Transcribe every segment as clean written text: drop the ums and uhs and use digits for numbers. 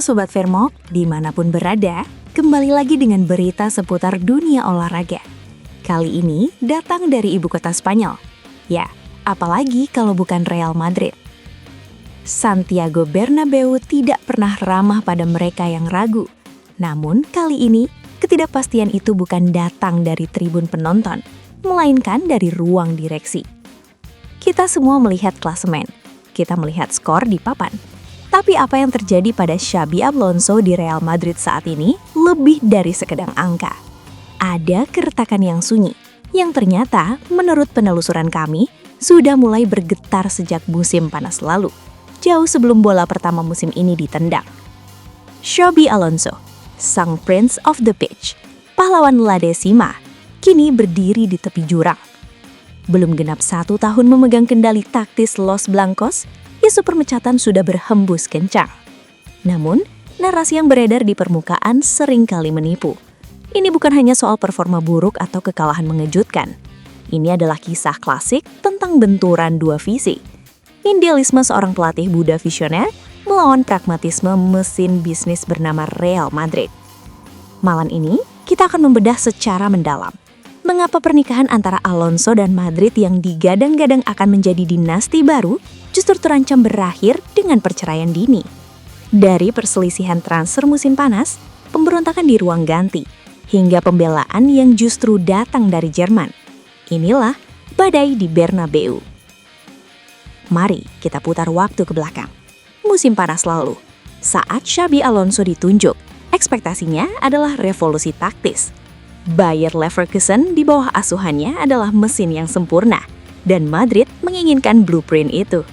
Sobat Vermok, dimanapun berada, kembali lagi dengan berita seputar dunia olahraga. Kali ini datang dari ibu kota Spanyol. Ya, apalagi kalau bukan Real Madrid. Santiago Bernabeu tidak pernah ramah pada mereka yang ragu. Namun kali ini, ketidakpastian itu bukan datang dari tribun penonton, melainkan dari ruang direksi. Kita semua melihat klasemen, kita melihat skor di papan. Tapi apa yang terjadi pada Xabi Alonso di Real Madrid saat ini lebih dari sekedar angka. Ada keretakan yang sunyi, yang ternyata menurut penelusuran kami sudah mulai bergetar sejak musim panas lalu, jauh sebelum bola pertama musim ini ditendang. Xabi Alonso, sang Prince of the Pitch, pahlawan La Decima, kini berdiri di tepi jurang. Belum genap 1 tahun memegang kendali taktis Los Blancos, isu permecatan sudah berhembus kencang. Namun, narasi yang beredar di permukaan seringkali menipu. Ini bukan hanya soal performa buruk atau kekalahan mengejutkan. Ini adalah kisah klasik tentang benturan dua visi. Idealisme seorang pelatih Buddha visioner melawan pragmatisme mesin bisnis bernama Real Madrid. Malam ini, kita akan membedah secara mendalam mengapa pernikahan antara Alonso dan Madrid yang digadang-gadang akan menjadi dinasti baru justru terancam berakhir dengan perceraian dini. Dari perselisihan transfer musim panas, pemberontakan di ruang ganti, hingga pembelaan yang justru datang dari Jerman. Inilah badai di Bernabeu. Mari kita putar waktu ke belakang. Musim panas lalu, saat Xabi Alonso ditunjuk, ekspektasinya adalah revolusi taktis. Bayer Leverkusen di bawah asuhannya adalah mesin yang sempurna, dan Madrid menginginkan blueprint itu.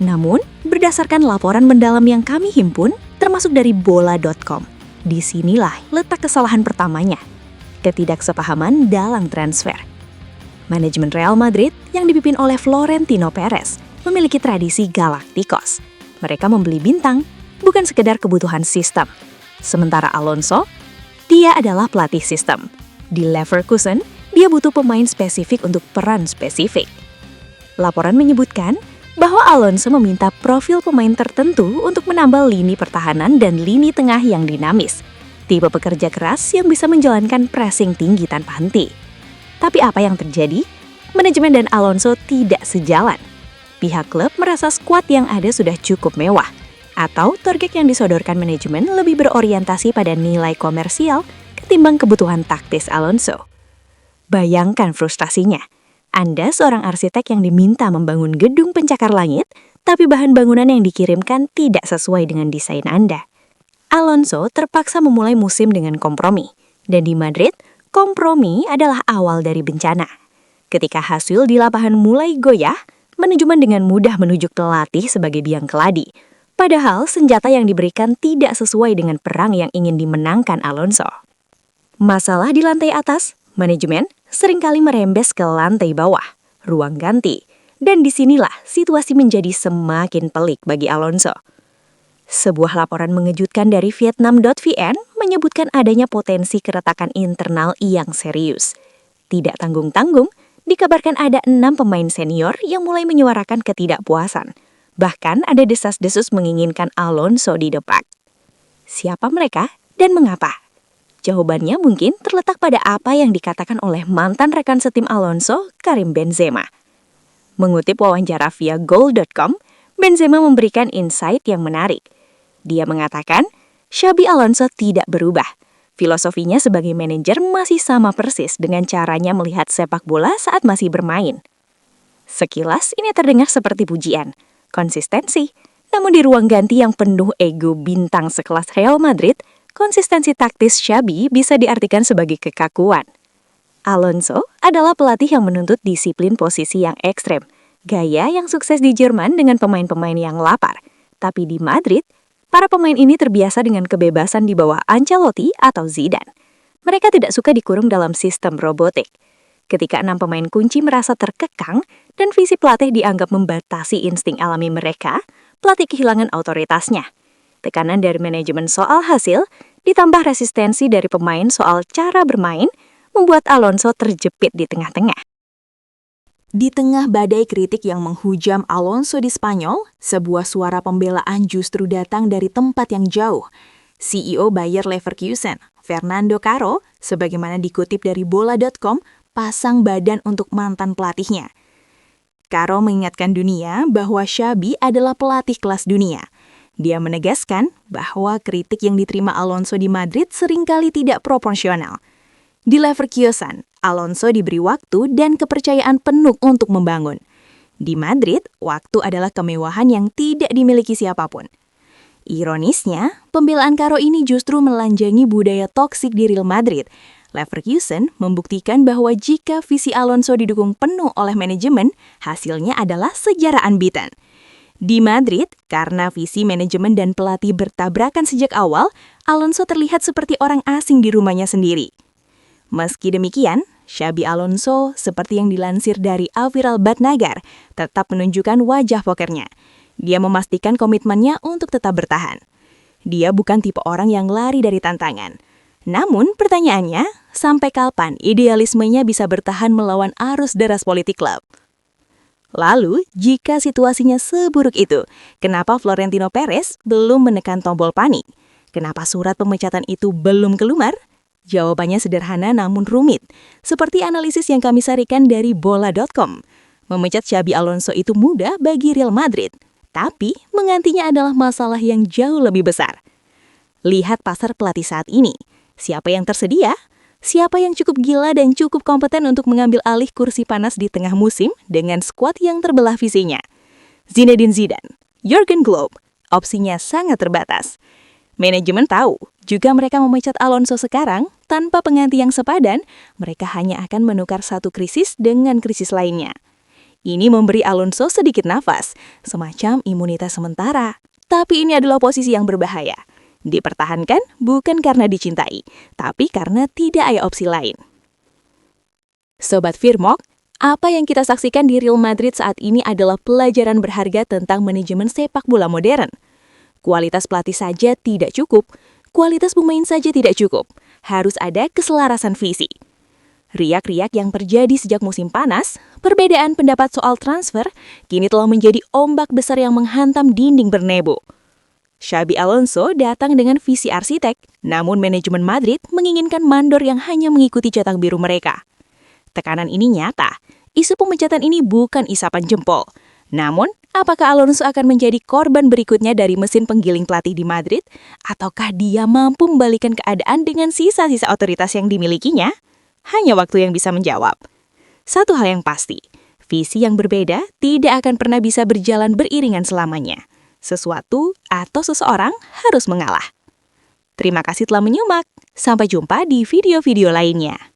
Namun, berdasarkan laporan mendalam yang kami himpun, termasuk dari bola.com, disinilah letak kesalahan pertamanya, ketidaksepahaman dalam transfer. Manajemen Real Madrid yang dipimpin oleh Florentino Perez memiliki tradisi Galacticos. Mereka membeli bintang, bukan sekedar kebutuhan sistem. Sementara Alonso, dia adalah pelatih sistem. Di Leverkusen, dia butuh pemain spesifik untuk peran spesifik. Laporan menyebutkan bahwa Alonso meminta profil pemain tertentu untuk menambah lini pertahanan dan lini tengah yang dinamis. Tipe pekerja keras yang bisa menjalankan pressing tinggi tanpa henti. Tapi apa yang terjadi? Manajemen dan Alonso tidak sejalan. Pihak klub merasa skuad yang ada sudah cukup mewah, atau target yang disodorkan manajemen lebih berorientasi pada nilai komersial ketimbang kebutuhan taktis Alonso. Bayangkan frustrasinya. Anda seorang arsitek yang diminta membangun gedung pencakar langit, tapi bahan bangunan yang dikirimkan tidak sesuai dengan desain Anda. Alonso terpaksa memulai musim dengan kompromi, dan di Madrid, kompromi adalah awal dari bencana. Ketika hasil di lapangan mulai goyah, manajemen dengan mudah menunjuk pelatih sebagai biang keladi. Padahal senjata yang diberikan tidak sesuai dengan perang yang ingin dimenangkan Alonso. Masalah di lantai atas, manajemen seringkali merembes ke lantai bawah, ruang ganti, dan disinilah situasi menjadi semakin pelik bagi Alonso. Sebuah laporan mengejutkan dari Vietnam.vn menyebutkan adanya potensi keretakan internal yang serius. Tidak tanggung-tanggung, dikabarkan ada 6 pemain senior yang mulai menyuarakan ketidakpuasan. Bahkan ada desas-desus menginginkan Alonso didepak. Siapa mereka dan mengapa? Jawabannya mungkin terletak pada apa yang dikatakan oleh mantan rekan setim Alonso, Karim Benzema. Mengutip wawancara via Goal.com, Benzema memberikan insight yang menarik. Dia mengatakan, Xabi Alonso tidak berubah. Filosofinya sebagai manajer masih sama persis dengan caranya melihat sepak bola saat masih bermain. Sekilas ini terdengar seperti pujian, konsistensi. Namun di ruang ganti yang penuh ego bintang sekelas Real Madrid, konsistensi taktis Xabi bisa diartikan sebagai kekakuan. Alonso adalah pelatih yang menuntut disiplin posisi yang ekstrem, gaya yang sukses di Jerman dengan pemain-pemain yang lapar. Tapi di Madrid, para pemain ini terbiasa dengan kebebasan di bawah Ancelotti atau Zidane. Mereka tidak suka dikurung dalam sistem robotik. Ketika 6 pemain kunci merasa terkekang dan visi pelatih dianggap membatasi insting alami mereka, pelatih kehilangan otoritasnya. Tekanan dari manajemen soal hasil, ditambah resistensi dari pemain soal cara bermain, membuat Alonso terjepit di tengah-tengah. Di tengah badai kritik yang menghujam Alonso di Spanyol, sebuah suara pembelaan justru datang dari tempat yang jauh. CEO Bayer Leverkusen, Fernando Caro, sebagaimana dikutip dari bola.com, pasang badan untuk mantan pelatihnya. Caro mengingatkan dunia bahwa Xabi adalah pelatih kelas dunia. Dia menegaskan bahwa kritik yang diterima Alonso di Madrid seringkali tidak proporsional. Di Leverkusen, Alonso diberi waktu dan kepercayaan penuh untuk membangun. Di Madrid, waktu adalah kemewahan yang tidak dimiliki siapapun. Ironisnya, pembelaan Caro ini justru melanjangi budaya toksik di Real Madrid. Leverkusen membuktikan bahwa jika visi Alonso didukung penuh oleh manajemen, hasilnya adalah sejarah unbeaten. Di Madrid, karena visi manajemen dan pelatih bertabrakan sejak awal, Alonso terlihat seperti orang asing di rumahnya sendiri. Meski demikian, Xabi Alonso, seperti yang dilansir dari Aviral Batnagar, tetap menunjukkan wajah pokernya. Dia memastikan komitmennya untuk tetap bertahan. Dia bukan tipe orang yang lari dari tantangan. Namun, pertanyaannya, sampai kapan idealismenya bisa bertahan melawan arus deras politik klub? Lalu, jika situasinya seburuk itu, kenapa Florentino Perez belum menekan tombol panik? Kenapa surat pemecatan itu belum keluar? Jawabannya sederhana namun rumit, seperti analisis yang kami sarikan dari bola.com. Memecat Xabi Alonso itu mudah bagi Real Madrid, tapi menggantinya adalah masalah yang jauh lebih besar. Lihat pasar pelatih saat ini. Siapa yang tersedia? Siapa yang cukup gila dan cukup kompeten untuk mengambil alih kursi panas di tengah musim dengan skuad yang terbelah visinya? Zinedine Zidane, Jurgen Klopp, opsinya sangat terbatas. Manajemen tahu, jika mereka memecat Alonso sekarang, tanpa pengganti yang sepadan, mereka hanya akan menukar satu krisis dengan krisis lainnya. Ini memberi Alonso sedikit nafas, semacam imunitas sementara. Tapi ini adalah posisi yang berbahaya. Dipertahankan bukan karena dicintai, tapi karena tidak ada opsi lain. Sobat Firmok, apa yang kita saksikan di Real Madrid saat ini adalah pelajaran berharga tentang manajemen sepak bola modern. Kualitas pelatih saja tidak cukup, kualitas pemain saja tidak cukup. Harus ada keselarasan visi. Riak-riak yang terjadi sejak musim panas, perbedaan pendapat soal transfer, kini telah menjadi ombak besar yang menghantam dinding Bernabeu. Xabi Alonso datang dengan visi arsitek, namun manajemen Madrid menginginkan mandor yang hanya mengikuti cetak biru mereka. Tekanan ini nyata, isu pemecatan ini bukan isapan jempol. Namun, apakah Alonso akan menjadi korban berikutnya dari mesin penggiling pelatih di Madrid? Ataukah dia mampu membalikkan keadaan dengan sisa-sisa otoritas yang dimilikinya? Hanya waktu yang bisa menjawab. Satu hal yang pasti, visi yang berbeda tidak akan pernah bisa berjalan beriringan selamanya. Sesuatu atau seseorang harus mengalah. Terima kasih telah menyimak. Sampai jumpa di video-video lainnya.